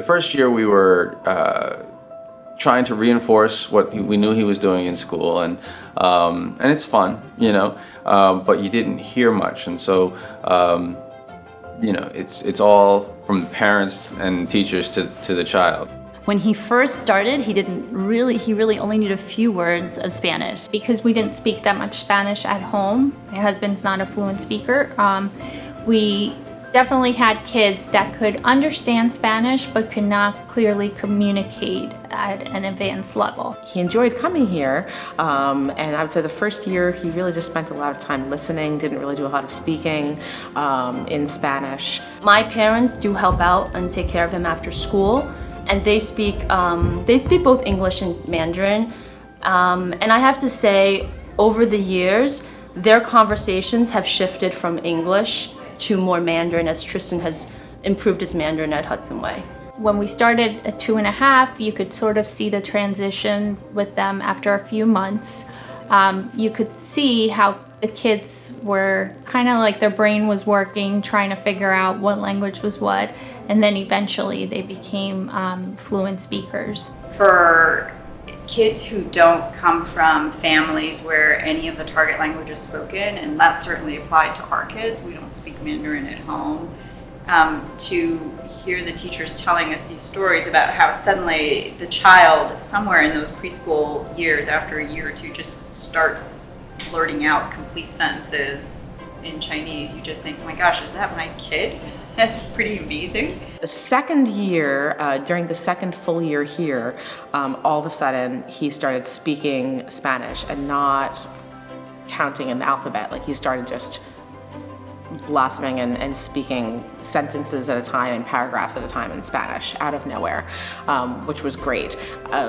first year we were trying to reinforce what we knew he was doing in school, and it's fun, but you didn't hear much, and so it's all from the parents and teachers to the child. When he first started, he really only knew a few words of Spanish. Because we didn't speak that much Spanish at home, my husband's not a fluent speaker, we definitely had kids that could understand Spanish but could not clearly communicate at an advanced level. He enjoyed coming here, and I would say the first year he really just spent a lot of time listening, didn't really do a lot of speaking in Spanish. My parents do help out and take care of him after school, and they speak both English and Mandarin. And I have to say, over the years, their conversations have shifted from English to more Mandarin as Tristan has improved his Mandarin at Hudson Way. When we started at 2.5, you could sort of see the transition with them after a few months. You could see how the kids were kind of like their brain was working, trying to figure out what language was what, and then eventually they became fluent speakers. For kids who don't come from families where any of the target language is spoken, and that certainly applied to our kids, we don't speak Mandarin at home, to hear the teachers telling us these stories about how suddenly the child somewhere in those preschool years, after a year or two, just starts blurting out complete sentences in Chinese. You just think, oh my gosh, is that my kid? That's pretty amazing. The second year, during the second full year here, all of a sudden he started speaking Spanish and not counting in the alphabet. Like, he started just blossoming and speaking sentences at a time and paragraphs at a time in Spanish out of nowhere, which was great.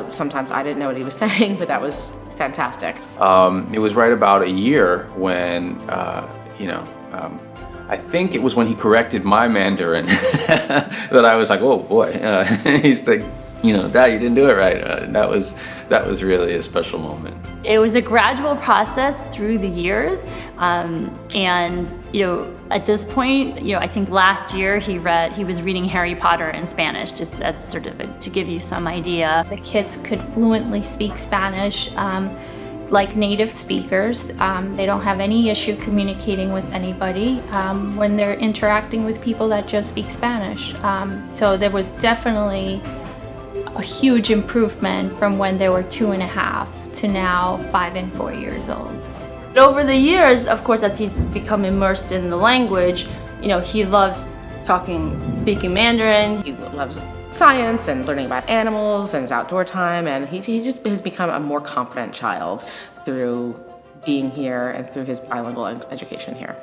Sometimes I didn't know what he was saying, but that was fantastic. It was right about a year when, I think it was when he corrected my Mandarin that I was like, oh boy. He's like, Dad, you didn't do it right. That was really a special moment. It was a gradual process through the years, and at this point, I think last year he was reading Harry Potter in Spanish, just as sort of to give you some idea. The kids could fluently speak Spanish like native speakers. They don't have any issue communicating with anybody when they're interacting with people that just speak Spanish. So there was definitely a huge improvement from when they were 2.5 to now 5 and 4 years old. But over the years, of course, as he's become immersed in the language, he loves speaking Mandarin. He loves science and learning about animals and his outdoor time, and he just has become a more confident child through being here and through his bilingual education here.